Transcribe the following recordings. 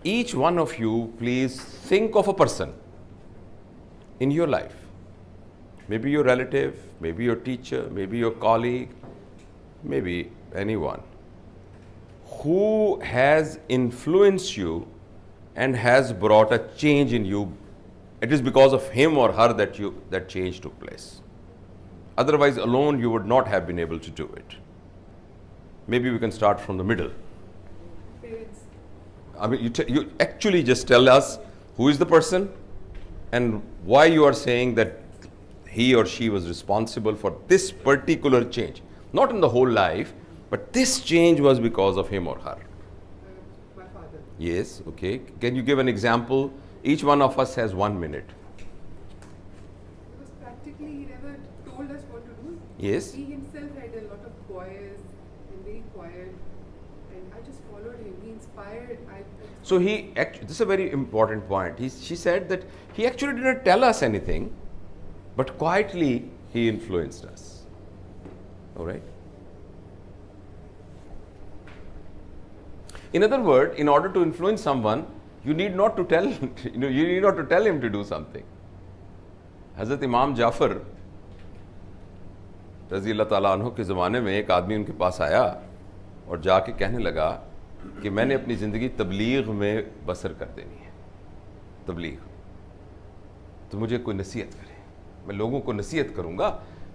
each one of you please think of a person in your life, maybe your relative, maybe your teacher, maybe your colleague, maybe anyone who has influenced you and has brought a change in you. It is because of him or her that change took place. Otherwise, alone you would not have been able to do it. Maybe we can start from the middle. Parents. I mean, you actually just tell us who is the person and why you are saying that he or she was responsible for this particular change. Not in the whole life, but this change was because of him or her. My father. Yes, okay. Can you give an example? Each one of us has 1 minute. Because practically he never told us what to do. Yes. He himself had a lot of choirs and very quiet, and I just followed him. He inspired. So this is a very important point. She said that he actually didn't tell us anything, but quietly he influenced us. All right. In other words, in order to influence someone, you need not to tell, you need not to tell him to do something. Hazrat Imam Jafar रज़ी अल्लाह ताला अन्हु के ज़माने में एक आदमी उनके पास आया और जाके कहने लगा कि मैंने अपनी ज़िंदगी तबलीग में बसर कर देनी है, तबलीग, तो मुझे कोई नसीहत करे, मैं लोगों को नसीहत करूँगा,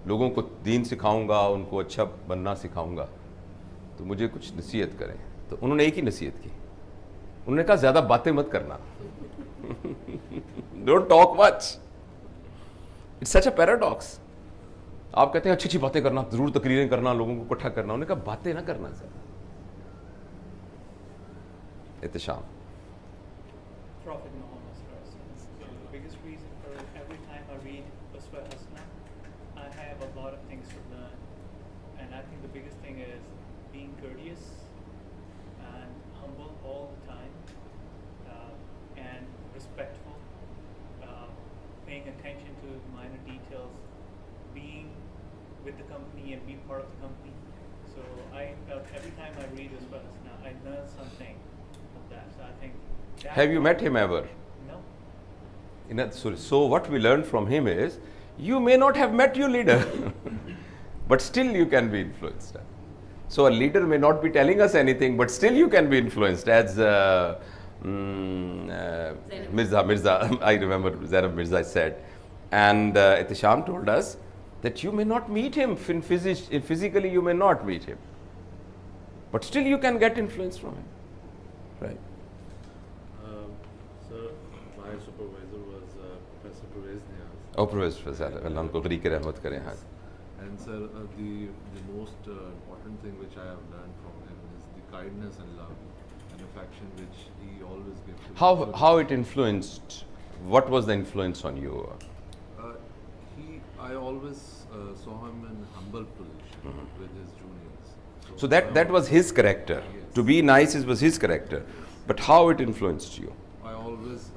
लोगों को दीन सिखाऊँगा, उनको अच्छा बनना सिखाऊँगा, तो मुझे कुछ नसीहत करें। तो उन्होंने एक ही नसीहत की, उन्होंने कहा ज़्यादा बातें मत करना, don't talk much. It's such a paradox. आप कहते हैं अच्छी अच्छी बातें करना, जरूर तकरीरें करना, लोगों को इकट्ठा करना, उन्होंने कहा बातें ना करना ज़्यादा। Ehtisham. Prophet Muhammad sallallahu alaihi wasallam. The biggest reason for every time I read Uswa Hasana, I have a lot of things to learn, and I think the biggest thing is being courteous and humble all the time, and respectful, paying attention to minor details, being with the company and being part of the company. So I felt every time I read Uswa Hasana, I learn something of that. So I think. Have you met him ever? No. So what we learned from him is, you may not have met your leader, but still you can be influenced. So a leader may not be telling us anything, but still you can be influenced. As Mirza, I remember Zainab Mirza said, and Ihtisham told us that you may not meet him physically, you may not meet him, but still you can get influence from him, right? Sir, my supervisor was Professor Pervez Niaz. Oh, Professor, Allah unko ghari ke rahmat kare. हाँ. And sir, the most important thing which I have learned from him is the kindness and love and affection which he always gives to me. How it influenced? What was the influence on you? I always saw him in humble position with his juniors. So that was his character. Yes. To be nice was his character. But how it influenced you? I always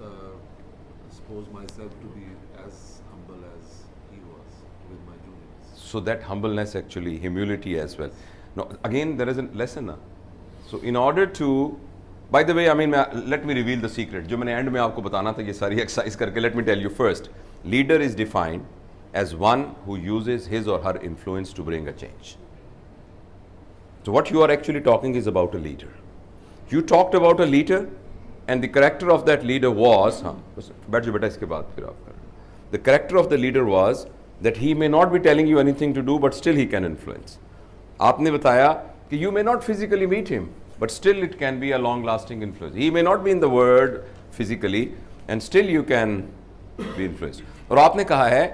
suppose myself to be as humble as he was with my juniors. So that humbleness, actually, humility as well. Now, again, there is a lesson. So in order to, by the way, I mean, let me reveal the secret. जो मैंने end में आपको बताना था ये सारी exercise करके, let me tell you first. Leader is defined as one who uses his or her influence to bring a change. So what you are actually talking is about a leader. You talked about a leader, and the character of that leader was, बैठ जाओ बेटा इसके बाद फिर आप कर। The character of the leader was that he may not be telling you anything to do, but still he can influence. आपने बताया कि you may not physically meet him, but still it can be a long-lasting influence. He may not be in the world physically, and still you can be influenced. और आपने कहा है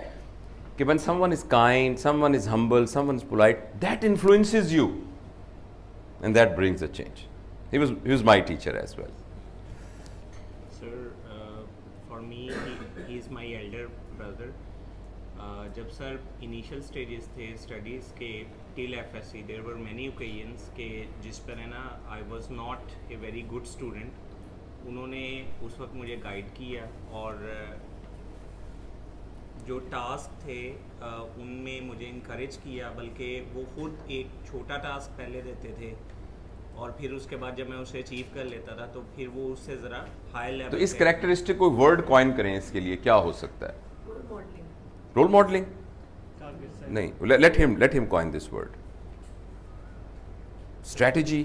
कि when someone is kind, someone is humble, someone is polite, that influences you, and that brings a change. He was my teacher as well. Sir, for me, he is my elder brother. जब sir initial stages थे studies के till FSC, there were many occasions के जिस पर है ना I was not a very good student. उन्होंने उस वक्त मुझे गाइड किया और जो टास्क थे उनमें मुझे इनकरेज किया, बल्कि वो खुद एक छोटा टास्क पहले देते थे और फिर उसके बाद जब मैं उसे अचीव कर लेता था तो फिर वो उससे ज़रा हाई लेवल तो इस कैरेक्टरिस्टिक को वर्ड कॉइन करें इसके लिए क्या हो सकता है? Role modeling. Role modeling target set. नहीं, let him coin this word. Strategy,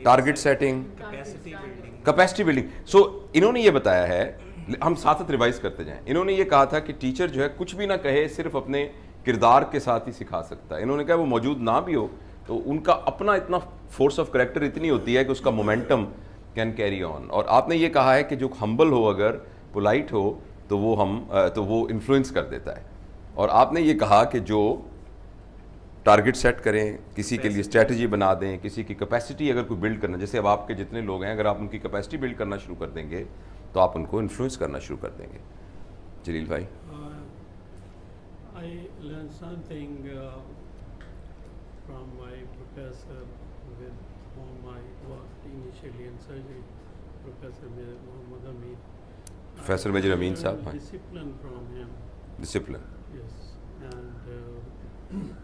target setting, capacity building. Capacity building. So इन्होंने ये बताया है, हम साथ साथ रिवाइज करते जाएं. इन्होंने ये कहा था कि टीचर जो है कुछ भी ना कहे, सिर्फ अपने किरदार के साथ ही सिखा सकता है. इन्होंने कहा वो मौजूद ना भी हो तो उनका अपना इतना फोर्स ऑफ करेक्टर इतनी होती है कि उसका मोमेंटम कैन कैरी ऑन. और आपने ये कहा है कि जो हम्बल हो, अगर पोलाइट हो, तो वो इन्फ्लुएंस कर देता है. और आपने ये कहा कि जो टारगेट सेट करें, किसी के लिए स्ट्रेटजी बना दें, किसी की कैपेसिटी अगर कोई बिल्ड करना, जैसे अब आपके जितने लोग हैं, अगर आप उनकी कैपेसिटी बिल्ड करना शुरू कर देंगे तो आप उनको इन्फ्लुएंस करना शुरू कर देंगे. जलील भाई. I learned something from my professor with whom I worked initially in surgery, Professor Mohammad Amin. Professor Majid Amin साहब, हाँ. Discipline from him, discipline. yes, and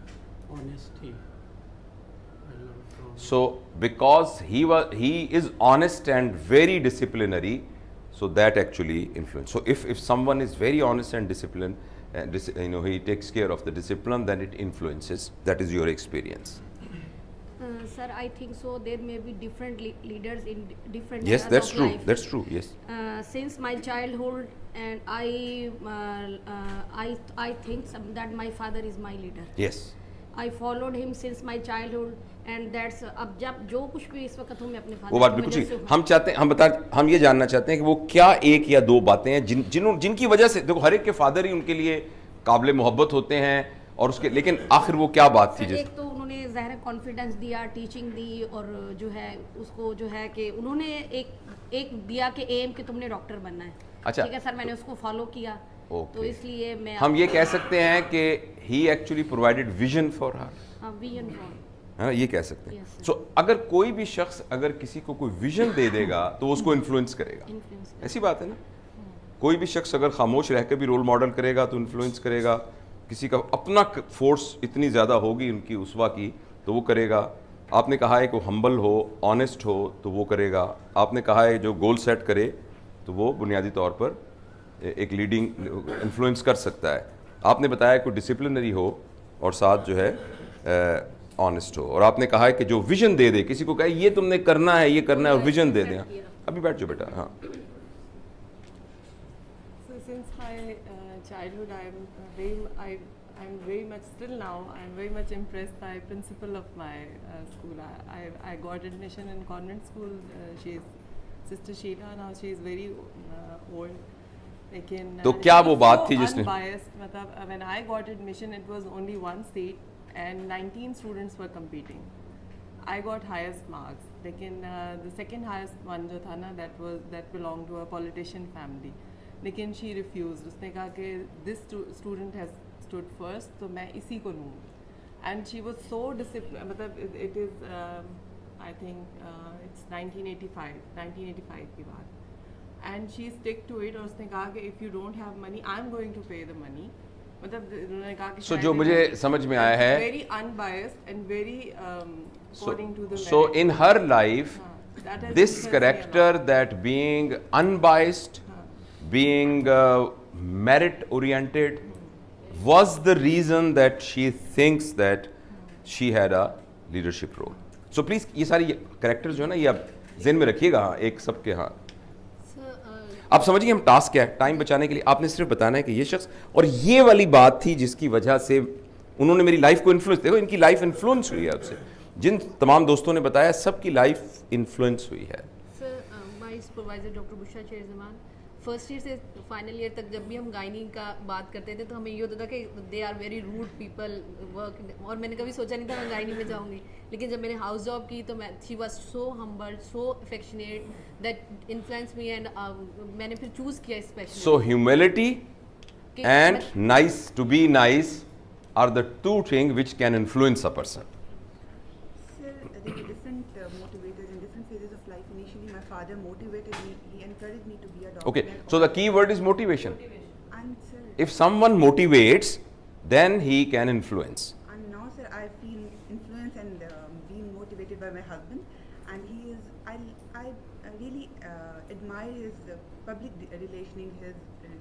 honesty. I learned from him. So because he is honest and very disciplinary, so that actually influence. So if someone is very honest and disciplined, and he takes care of the discipline, then it influences. That is your experience. Sir, I think so. There may be different leaders in different Yes, eras that's of true. life. That's true. Yes. Since my childhood, and I think that my father is my leader. Yes. I followed him since my childhood, and that's अब जब जो कुछ भी इस वक्त हूँ मैं अपने वो father बात की बिल्कुल वजह ठीक. से हूँ. हम ये जानना चाहते हैं कि वो क्या एक या दो बातें हैं जिनकी वजह से, देखो हर एक के फादर ही उनके लिए काबिल मोहब्बत होते हैं, और उसके, लेकिन आखिर वो क्या बात थी? सर, जिस एक तो उन्होंने ज़ाहिर कॉन्फिडेंस दिया, टीचिंग दी, और जो है उसको जो है कि उन्होंने एक दिया कि एम कि तुमने डॉक्टर बनना है. अच्छा. ठीक है सर, मैंने उसको फॉलो किया. Okay. तो इसलिए मैं हम ये कह सकते हैं कि he actually provided vision for her. Vision for. हाँ, ये कह सकते हैं. Yes, sir. सो अगर कोई भी शख्स अगर किसी को कोई विजन दे देगा तो वो उसको इन्फ्लुएंस करेगा. इन्फ्लुएंस. ऐसी बात है ना. कोई भी शख्स अगर खामोश रह के भी रोल मॉडल करेगा तो इन्फ्लुएंस करेगा. किसी का अपना फोर्स इतनी ज़्यादा होगी उनकी उसवा की तो वो करेगा. आपने कहा है कि वो हम्बल हो, ऑनेस्ट हो, तो वो करेगा. आपने कहा है जो गोल सेट करे तो वो बुनियादी तौर पर एक लीडिंग इन्फ्लुएंस कर सकता है. आपने बताया कि डिसिप्लिनरी हो और साथ जो है ऑनेस्ट हो. और आपने कहा है कि जो विजन दे दे, किसी को कहे ये तुमने करना है, ये करना है, और विजन दे दें. अभी बैठ जाओ बेटा. हाँ. So since my childhood, I'm very much still now. I'm very much impressed by principal of my school. I got admission in convent school. She's Sister Sheila. Now she is very old. लेकिन तो क्या वो बात थी जिसने unbiased, मतलब when I got admission, it was only one seat and 19 students were competing. I got highest marks. लेकिन the second highest one जो था ना, that belonged to a politician family. लेकिन she refused. उसने कहा कि this student has stood first, तो मैं इसी को लूँ. And she was so disciplined. मतलब it is I think it's 1985 की बात. And she stick to it. और उसने कहा कि if you don't have money, I'm going to pay the money. मतलब उन्होंने कहा कि So जो मुझे समझ में आया है, very unbiased and very according to the so in her life, that has this impressed me a character, lot. that being unbiased, being merit oriented, was the reason that she thinks that she had a leadership role. So please ये सारी characters जो है ना, ये आप ज़हन में रखिएगा. हाँ, एक सबके. हाँ, आप समझिए हम टास्क क्या है. टाइम बचाने के लिए आपने सिर्फ बताना है कि ये शख्स, और ये वाली बात थी जिसकी वजह से उन्होंने मेरी लाइफ को इन्फ्लुएंस. देखो इनकी लाइफ इन्फ्लुएंस हुई है आपसे. जिन तमाम दोस्तों ने बताया सबकी लाइफ इन्फ्लुएंस हुई है. Sir, my supervisor doctor Bushra Sherzaman, first year से फाइनल ईयर तक जब भी हम गायनी का बात करते थे तो हमें ये होता था कि they are very rude people work. और मैंने कभी सोचा नहीं था मैं गायनी में जाऊंगी. लेकिन जब मैंने हाउस जॉब की तो she was so humble, so affectionate, that influence me. And मैंने फिर चूज़ किया specially. So humility and nice, to be nice, are the two things which can influence a person. Sir, there were different motivators in different phases of life. Initially, my father motivated me. He encouraged me to be a doctor. Okay, and so the key word is motivation. And sir, If someone motivates, then he can influence. and now, sir, I feel influenced and being motivated by my husband. admire his public relationing, his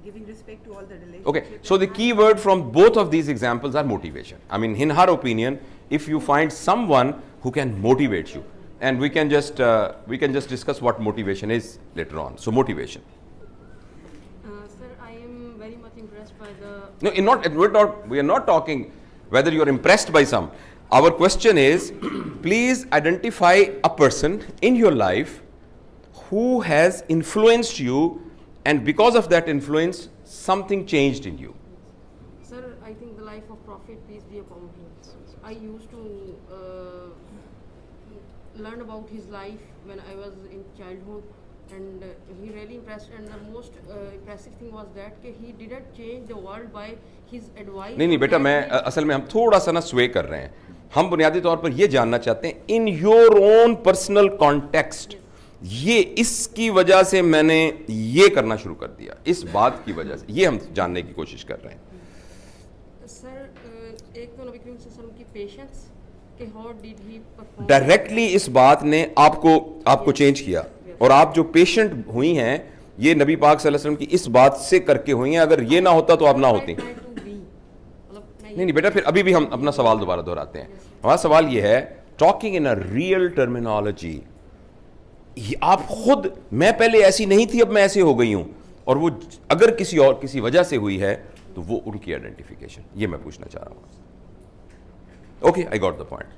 giving respect to all the relationships. Okay, so the key word from both of these examples are motivation. I mean, in her opinion, if you find someone who can motivate you, and we can just discuss what motivation is later on. So motivation. Sir, I am very much impressed by the. No, we are not talking whether you are impressed by some. Our question is, please identify a person in your life who has influenced you, and because of that influence, something changed in you. Sir, I think the life of Prophet, peace be upon him. I used to learn about his life when I was in childhood, and he really impressed. And the most impressive thing was that he didn't change the world by his advice. नहीं बेटा, मैं असल में हम थोड़ा सा ना स्वे कर रहे हैं. हम बुनियादी तौर पर ये जानना चाहते हैं, in your own personal context, ये इसकी वजह से मैंने ये करना शुरू कर दिया, इस बात की वजह से, ये हम जानने की कोशिश कर रहे हैं. सर, एक तो नबी करीम सल्लल्लाहु अलैहि वसल्लम की पेशेंस कि how did he perform directly इस बात ने आपको चेंज किया, और आप जो पेशेंट हुई हैं ये नबी पाक सल्लल्लाहु अलैहि वसल्लम की इस बात से करके हुई हैं. अगर ये ना होता तो आप ना होती. नहीं बेटा, फिर अभी भी हम अपना सवाल दोबारा दोहराते हैं. हमारा सवाल ये है, talking in a real terminology, आप खुद, मैं पहले ऐसी नहीं थी, अब मैं ऐसे हो गई हूं, और वो अगर किसी वजह से हुई है तो वो उनकी आइडेंटिफिकेशन, ये मैं पूछना चाह रहा हूं. Okay, I got the point.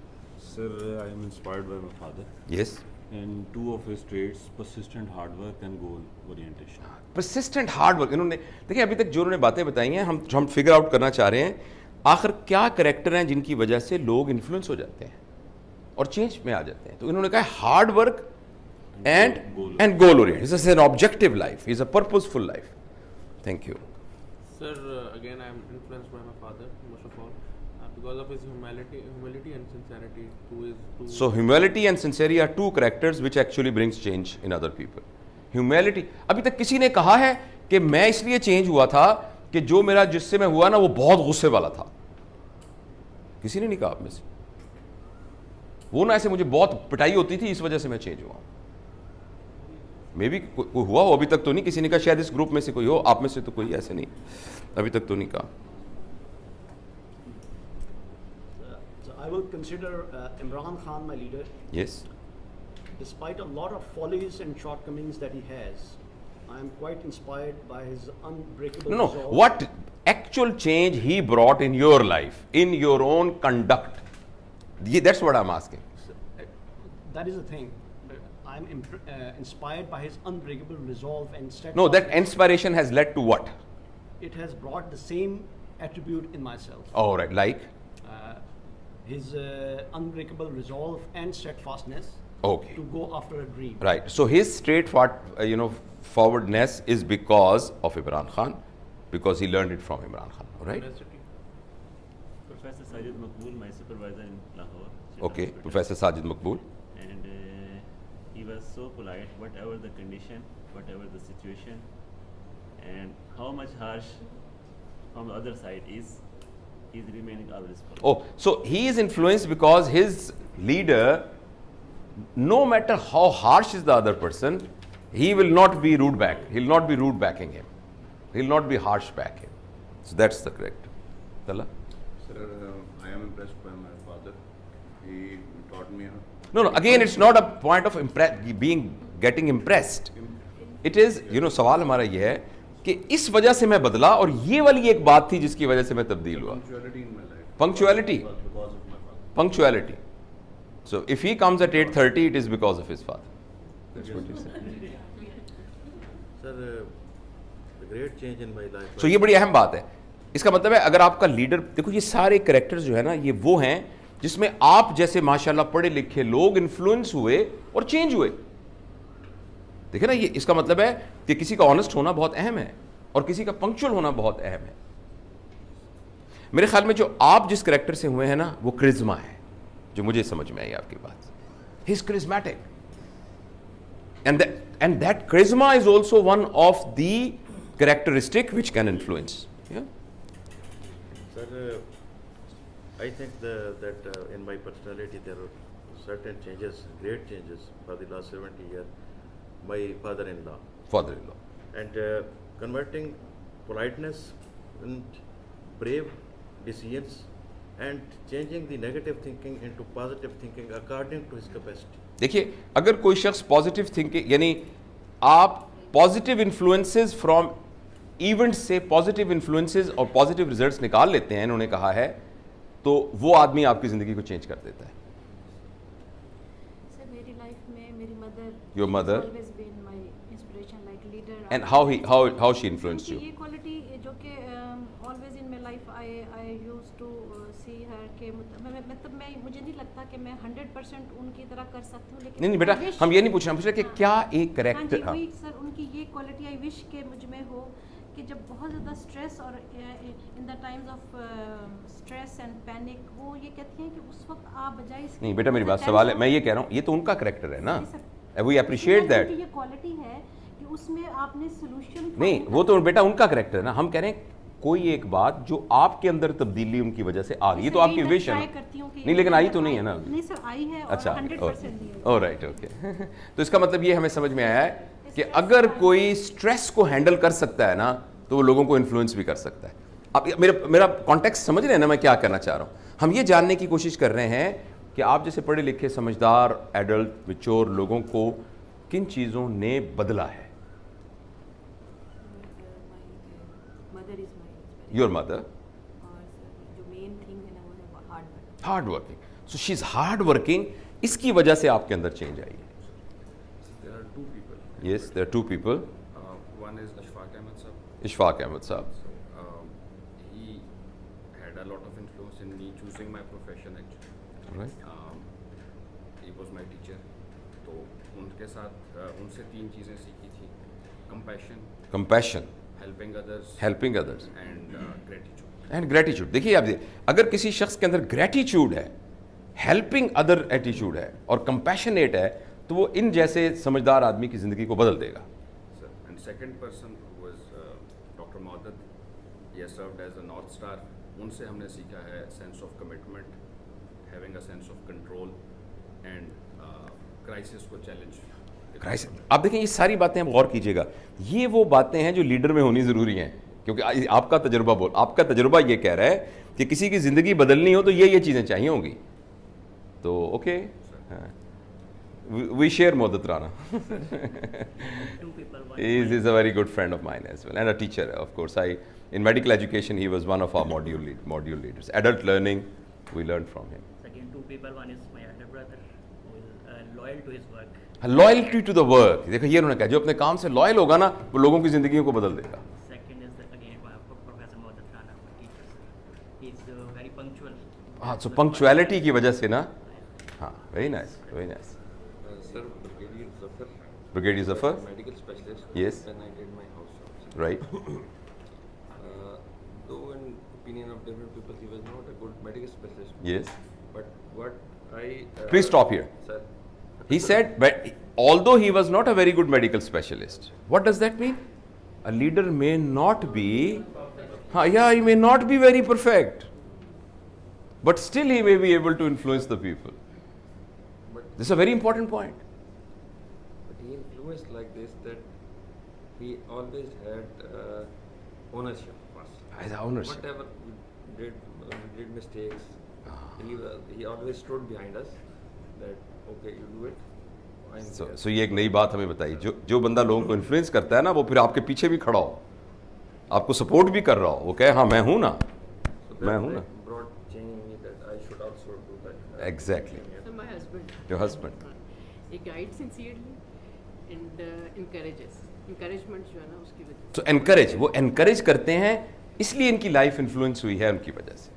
Sir, I am inspired by my father. Yes. And two of his traits: persistent hard work and goal orientation. Persistent hard work. इन्होंने देखिए, अभी तक जो उन्होंने बातें बताई हैं, हम फिगर आउट करना चाह रहे हैं, आखिर क्या कैरेक्टर हैं जिनकी वजह से लोग इन्फ्लुएंस हो जाते हैं और चेंज में आ जाते हैं. तो इन्होंने कहा hard work and goal oriented. This is an objective life. It's a purposeful life. Thank you. Sir, again I am influenced by my father most of all because of his humility and sincerity. So humility and sincerity are two characters which actually brings change in other people. Humility. अभी तक किसी ने कहा है कि मैं इसलिए change हुआ था कि जो मेरा जिससे मैं हुआ ना वो बहुत गुस्से वाला था? किसी ने नहीं कहा आप में से. वो ना ऐसे मुझे बहुत पिटाई होती थी, इस वजह से मैं चेंज हुआ. मे बी कोई हुआ हो, अभी तक तो नहीं किसी ने कहा. शायद इस ग्रुप में से कोई हो, आप में से तो कोई ऐसे नहीं, अभी तक तो नहीं कहा. So I will consider Imran Khan my leader. Yes. Despite a lot of follies and shortcomings that he has, I am quite inspired by his unbreakable No, resolve. what actual change he brought in your life, in your own conduct? That's what I'm asking. That is the thing. I'm inspired by his unbreakable resolve and steadfast. No, that inspiration has led to what? It has brought the same attribute in myself. Oh, right. Like? His unbreakable resolve and steadfastness. Okay. To go after a dream. Right. So his forwardness is because of Imran Khan, because he learned it from Imran Khan. Right? Professor Sajid Maqbool, my supervisor in Lahore. Okay. Professor Sajid Maqbool. And he was so polite, whatever the condition, whatever the situation, and how much harsh from the other side is, he's remaining always polite. Oh, so he is influenced because his leader, no matter how harsh is the other person, he will not be rude back. He'll not be rude backing him. He'll not be harsh back him. So that's the correct. Tala? Sir, I am impressed by my father. He taught me how. No, again, it's not a point of getting impressed. It is, सवाल हमारा ये है कि इस वजह से मैं बदला, और ये वाली एक बात थी जिसकी वजह से मैं तब्दील हुआ. Punctuality. Punctuality. So if he comes at 8:30, it is because of his father. That's what you said. Sir, the great change in my life. So ये बड़ी अहम बात है. इसका मतलब है अगर आपका लीडर, देखो ये सारे कैरेक्टर्स जो है ना, ये वो हैं जिसमें आप जैसे माशाल्लाह पढ़े लिखे लोग इन्फ्लुएंस हुए और चेंज हुए. देखिए ना, ये इसका मतलब है कि किसी का ऑनेस्ट होना बहुत अहम है और किसी का पंक्चुअल होना बहुत अहम है. मेरे ख्याल में जो आप जिस कैरेक्टर से हुए हैं ना, वो क्रिज्मा है, जो मुझे समझ में आई आपकी बात. He is charismatic, and that charisma is also one of the characteristic which can influence. Sir, I think that in my personality there are certain changes, great changes for the last 70 years. my father-in-law. Father-in-law. And converting politeness and brave decisions and changing the negative thinking into positive thinking according to his capacity. देखिए, अगर कोई शख्स positive thinking, यानी आप positive influences from events से positive influences और positive results निकाल लेते हैं, इन्होंने कहा है, तो वो आदमी आपकी जिंदगी को चेंज कर देता है. सर मेरी लाइफ में मेरी mother, Your mother? always been my inspiration, like leader. And how she influenced उनकी you? ये क्वालिटी जो कि always in my life I used to see her कि मतलब मुझे नहीं लगता कि मैं 100% उनकी तरह कर सकती हूँ, लेकिन नहीं बेटा, हम ये नहीं पूछ रहे कि क्या एक करेक्टर. हाँ जी, सर उनकी ये क्वालिटी आई विश के मुझ में हो कि जब बहुत ज़्यादा स्ट्रेस और in the times of stress and panic, वो ये कहती हैं कि उस वक्त आप बजाय नहीं बेटा, मेरी बात सवाल है, मैं ये कह रहा हूँ, ये तो उनका करेक्टर है ना, वी अप्रिशिएट दैट. ये क्वालिटी है कि उसमें आपने सोल्यूशन नहीं, वो तो बेटा उनका करेक्टर है ना. हम कह रहे हैं कोई एक बात जो आपके अंदर तब्दीली उनकी वजह से आ गई, ये तो आपकी विश है. नहीं लेकिन आई तो नहीं है ना. नहीं सर, आई है. अच्छा, 100% ऑलराइट, ओके. तो इसका मतलब ये हमें समझ में आया है कि अगर कोई स्ट्रेस को हैंडल कर सकता है ना, तो वो लोगों को इन्फ्लुएंस भी कर सकता है. आप मेरा कॉन्टेक्स्ट समझ रहे हैं ना, मैं क्या करना चाह रहा हूँ. हम ये जानने की कोशिश कर रहे हैं कि आप जैसे पढ़े लिखे समझदार एडल्ट मैच्योर लोगों को किन चीज़ों ने बदला है. Your mother. जो मेन थिंग है ना वो है hard working. So she is hard working. इसकी वजह से आपके अंदर चेंज आई है. There are two people. Yes, there are two people. One is Ashfaq Ahmed Sahab. Ishfaq Ahmed Sahab. So, he had a lot of influence in me choosing my profession actually. Right. He was my teacher. तो उनके साथ उनसे 3 चीज़ें सीखी थी. Compassion. Helping others. And gratitude. And gratitude. देखिए आप अगर किसी शख्स के अंदर ग्रेटिट्यूड है, हेल्पिंग अदर एटीट्यूड है और कंपैशनेट है, तो वो इन जैसे समझदार आदमी की जिंदगी को बदल देगा. Sir, and second person who was Dr. Maudud. He has served as a North Star. उनसे हमने सीखा है sense of commitment, having a sense of control, and crisis को challenge. क्राइसिस. आप देखें ये सारी बातें आप गौर कीजिएगा, ये वो बातें हैं जो लीडर में होनी ज़रूरी हैं, क्योंकि आपका तजुर्बा ये कह रहा है कि किसी की ज़िंदगी बदलनी हो तो ये चीज़ें चाहिए होंगी. तो okay, we share Mohaddat Rana. He is a very good friend of mine as well and a teacher, of course. In medical education he was one of our module leaders. Adult learning, we learned from him. Second, 2 people. One is my elder brother who is loyal to his work. Loyalty to the work. देखो ये उन्होंने कहा, जो अपने काम से loyal होगा ना, वो लोगों की जिंदगियों को बदल देगा. Second is again Professor Maudud Rana, my teacher. He is very punctual. हाँ, so punctuality की वजह से ना. हाँ, very nice. Sir, Brigadier Zafar. Brigadier Zafar. Medical specialist. Yes. When I did my house jobs. Right. Though in opinion of different people, he was not a good medical specialist. Yes. But what I. Please stop here. Sir. He said, but although he was not a very good medical specialist, what does that mean? A leader may not be, he may not be very perfect, but still he may be able to influence the people. This is a very important point. But he influenced like this that he always had ownership. As ownership. Whatever we did mistakes, he always stood behind us. That okay, you do it. So ये एक नई बात हमें बताई, जो बंदा लोगों को इन्फ्लुएंस करता है ना, वो फिर आपके पीछे भी खड़ा हो, आपको सपोर्ट भी कर रहा हो, वो कहे हाँ मैं हूँ ना, मैं हूँ ना. Exactly. So my husband. Your husband. He guides sincerely and encourages. Encouragement जो है ना उसकी वजह. So encourage, वो encourage करते हैं, इसलिए इनकी लाइफ इन्फ्लुएंस हुई है उनकी वजह से.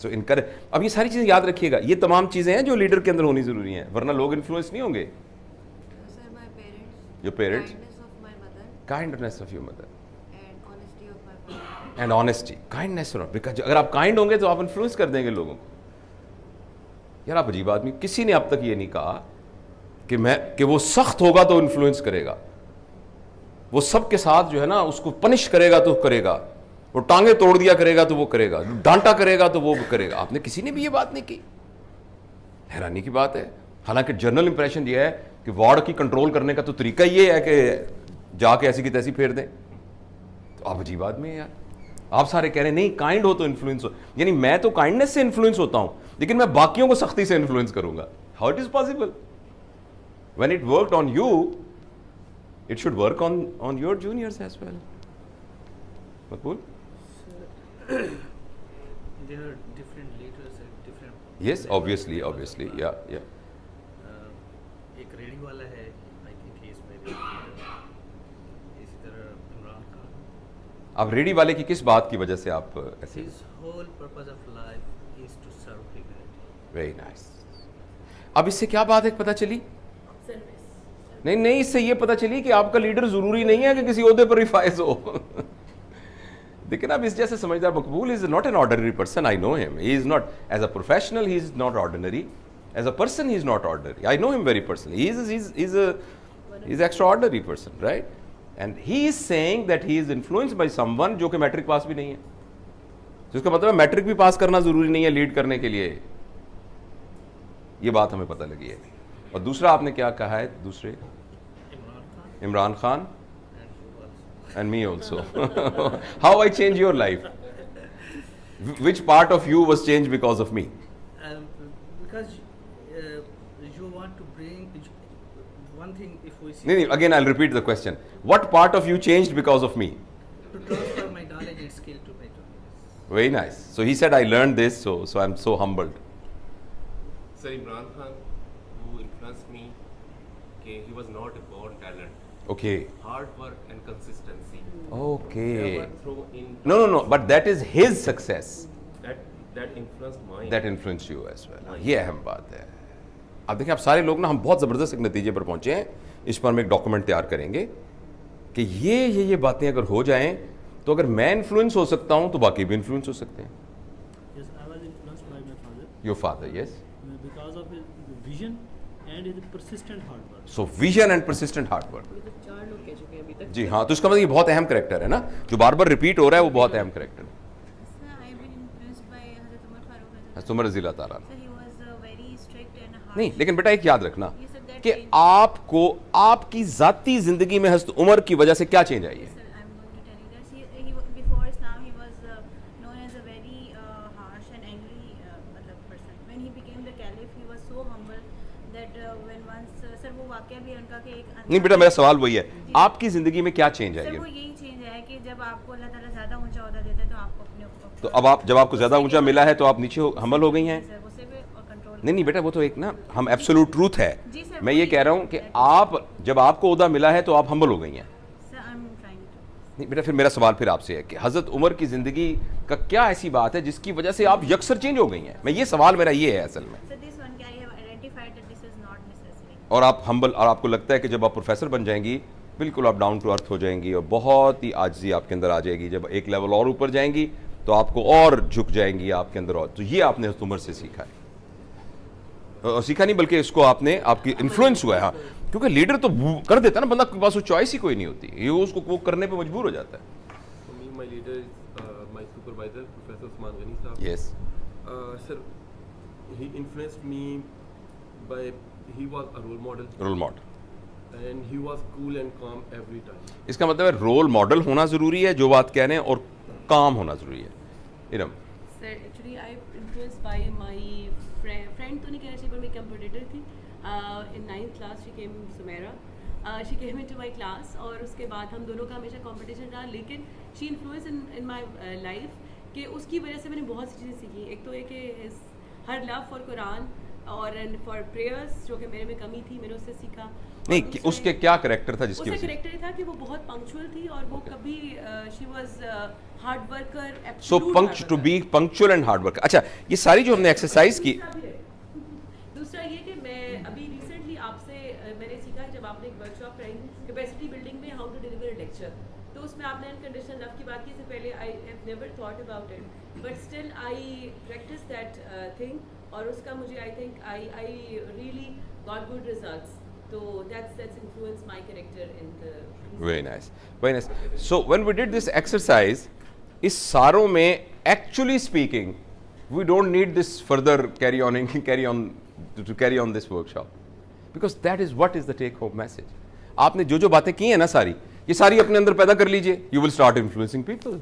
So encourage. अब ये सारी चीज़ें याद रखिएगा, ये तमाम चीज़ें हैं जो लीडर के अंदर होनी ज़रूरी हैं, वरना लोग इन्फ्लुएंस नहीं होंगे. Sir, my parents. Your parents. Kindness of my mother. Kindness of your mother. And honesty of my father. And honesty. Kindness और because अगर आप काइंड होंगे तो आप इन्फ्लुएंस कर देंगे लोगों को. यार आप अजीब आदमी, किसी ने अब तक ये नहीं कहा कि वो सख्त होगा तो इन्फ्लुएंस करेगा, वो सबके साथ जो है ना उसको पनिश करेगा तो करेगा, वो टांगे तोड़ दिया करेगा तो वो करेगा, डांटा करेगा तो वो करेगा. आपने किसी ने भी ये बात नहीं की. हैरानी की बात है. हालांकि जनरल इंप्रेशन ये है कि वार्ड की कंट्रोल करने का तो तरीका ये है कि जाके ऐसी की तैसी फेर दें। तो आप अजीब आदमी है यार। आप सारे कह रहे हैं नहीं काइंड हो तो इन्फ्लुएंस हो, यानी मैं तो काइंडनेस से इन्फ्लुएंस होता हूं लेकिन मैं बाकियों को सख्ती से इन्फ्लुएंस करूंगा। How it is possible? When it worked on you, it should work on your juniors as well. Makbul? There are different leaders at different. Yes, obviously, yeah. एक रेडी वाला है, I think he is very. इसी तरह इमरान खान. आप ready वाले की किस बात की वजह से आप ऐसे? His whole purpose of life is to serve humanity. Very nice. अब इससे क्या बात है पता चली? नहीं, इससे ये पता चली कि आपका लीडर जरूरी नहीं है कि किसी ओहदे पर ही फायज हो। देखिए ना, अब इस जैसे समझदार Maqbool is not an ordinary person. I know him, he is not as a professional, he is not ordinary, as a person he is not ordinary. I know him very personally, he is extraordinary person, right? And he is saying that he is influenced by someone जो कि matric pass भी नहीं है। जिसका मतलब है matric भी पास करना जरूरी नहीं है लीड करने के लिए। ये बात हमें पता लगी है। और दूसरा आपने क्या कहा है? दूसरे Imran Khan and me also. How I change your life? Which part of you was changed because of me? Because you want to bring one thing. If we see No, again I'll repeat the question. What part of you changed because of me? to transfer my knowledge and skill to my juniors. Very nice. So he said I learned this, so I'm so humbled. Sir, Imran Khan, who influenced me, okay, he was not a born talent. Okay. Hard work and consistency. Okay. Never throw in. No. But that is his success. That influenced mine. That influenced you as well. ये अहम बात है। अब देखिए, आप सारे लोग ना, हम बहुत ज़बरदस्त एक नतीजे पर पहुंचे हैं। इस पर हम एक डॉक्यूमेंट तैयार करेंगे कि ये बातें अगर हो जाएं तो अगर मैं इन्फ्लुएंस हो सकता हूं तो बाकी भी इन्फ्लुएंस हो सकते हैं। Yes, I was influenced by my father. Your father, yes. Because of his vision and his persistent hard work. So vision and persistent hard work. ये तो 4 लोग कह चुके हैं अभी तक। जी हाँ, तो इसका मतलब ये बहुत अहम करैक्टर है ना, जो बार बार रिपीट हो रहा है, वो बहुत अहम करैक्टर है। उमर रज़ी अल्लाह ताला। नहीं, लेकिन बेटा एक याद रखना कि आपको आपकी जाती जिंदगी में हज़रत उमर की वजह से क्या चेंज आई है? नहीं बेटा, मेरा सवाल वही है, आपकी जिंदगी में क्या चेंज आई है? वो यही चेंज है कि जब आपको अल्लाह ताला ज्यादा ऊंचा ओहदा देता है तो आपको अपने ऊपर, तो अब आप जब आपको ज्यादा ऊंचा मिला है तो आप नीचे हमल हो गई हैं? नहीं बेटा, वो तो एक ना, हम एब्सोल्यूट ट्रूथ है। मैं ये कह रहा हूँ कि आप जब आपको ओहदा मिला है तो आप हमल हो गई हैं। नहीं बेटा, फिर मेरा सवाल फिर आपसे है कि हजरत उमर की जिंदगी का क्या ऐसी बात है जिसकी वजह से आप यकसर चेंज हो गई हैं? मैं ये सवाल मेरा ये है असल में। और आप हम्बल, और आपको लगता है कि जब आप प्रोफेसर बन जाएंगी बिल्कुल आप डाउन टू अर्थ हो जाएंगी और बहुत ही आजिज़ी आपके अंदर आ जाएगी। जब एक लेवल और ऊपर जाएंगी तो आपको और झुक जाएंगी आपके अंदर। और तो ये आपने हज़रत उमर से सीखा है, सीखा नहीं बल्कि इसको आपने, आपकी इन्फ्लुएंस हुआ है। हाँ, क्योंकि लीडर तो कर देता है ना, बंदा के पास वो चॉइस ही कोई नहीं होती, ये उसको वो करने पे मजबूर हो जाता है। My leader is my supervisor, Professor Usman Ghani sahab. Yes. Sir, he influenced me by, he was a role model. Role model. And he was cool and calm every time. इसका मतलब है रोल मॉडल होना ज़रूरी है, जो बात कह रहे हैं, और काम होना ज़रूरी है। Iram. Sir, actually I influenced by my friend तो नहीं कहना चाहिए, पर मेरी competitor थी। In 9th class she came, Sumaira. She came into my class और उसके बाद हम दोनों का हमेशा competition रहा, लेकिन she influenced in my life कि उसकी वजह से मैंने बहुत सी चीज़ें सीखी। एक तो ये कि her love for Quran और फॉर प्रेयर्स, जो कि मेरे में कमी थी, मैंने उससे सीखा। नहीं कि उसके क्या करैक्टर था जिसकी उसका वजह से? करैक्टर था कि वो बहुत पंक्चुअल थी और वो कभी she was hard worker. So to be punctual and hard work. अच्छा, ये सारी जो हमने एक्सरसाइज की। दूसरा ये कि मैं अभी रिसेंटली आपसे मैंने सीखा, जब आपने एक वर्कशॉप कराई कैपेसिटी बिल्डिंग में, how to deliver a lecture, तो उसमें आपने अनकंडीशनल लव की बात की। इससे पहले I have never thought about it, but still I practice that thing, और उसका मुझे I think I really got good results. So that's influenced my character in the. Very nice, very nice. So when we did this exercise, इस सारों में actually speaking, we don't need this further carry on to carry on this workshop, because that is what is the take home message. आपने जो जो बातें की हैं ना सारी, ये सारी अपने अंदर पैदा कर लीजिए, you will start influencing people.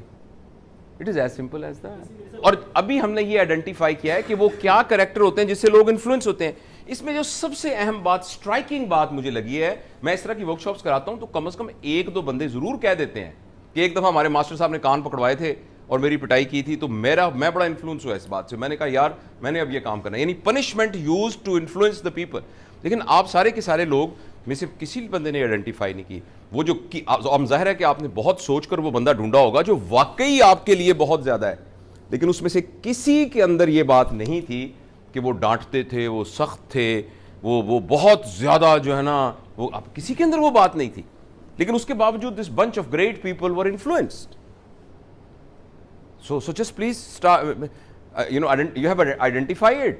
It is as simple as that. और अभी हमने ये आइडेंटिफाई किया है कि वो क्या कैरेक्टर होते हैं जिससे लोग इन्फ्लुएंस होते हैं. इसमें जो सबसे अहम बात, स्ट्राइकिंग बात मुझे लगी है, मैं इस तरह की वर्कशॉप्स कराता हूं तो कम से कम एक दो बंदे जरूर कह देते हैं कि एक दफा हमारे मास्टर साहब ने कान पकड़वाए थे और मेरी पिटाई की थी, तो मैं बड़ा इन्फ्लुएंस हुआ इस बात से. मैंने कहा यार मैंने अब ये काम करना है, यानी punishment use to influence the people. लेकिन आप सारे के सारे लोग में से किसी बंदे ने आइडेंटिफाई नहीं की वो जो कि अब जाहिर है कि आपने बहुत सोचकर वो बंदा ढूंढा होगा जो वाकई आपके लिए बहुत ज्यादा है, लेकिन उसमें से किसी के अंदर ये बात नहीं थी कि वो डांटते थे, वो सख्त थे, वो बहुत ज्यादा जो है ना, वो अब किसी के अंदर वो बात नहीं थी. लेकिन उसके बावजूद this bunch of great people were influenced. So just please start, you have identified.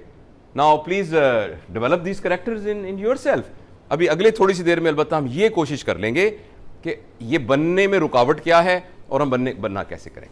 Now please develop these characters in yourself. अभी अगले थोड़ी सी देर में अलबत्ता हम ये कोशिश कर लेंगे कि ये बनने में रुकावट क्या है और हम बनना कैसे करें.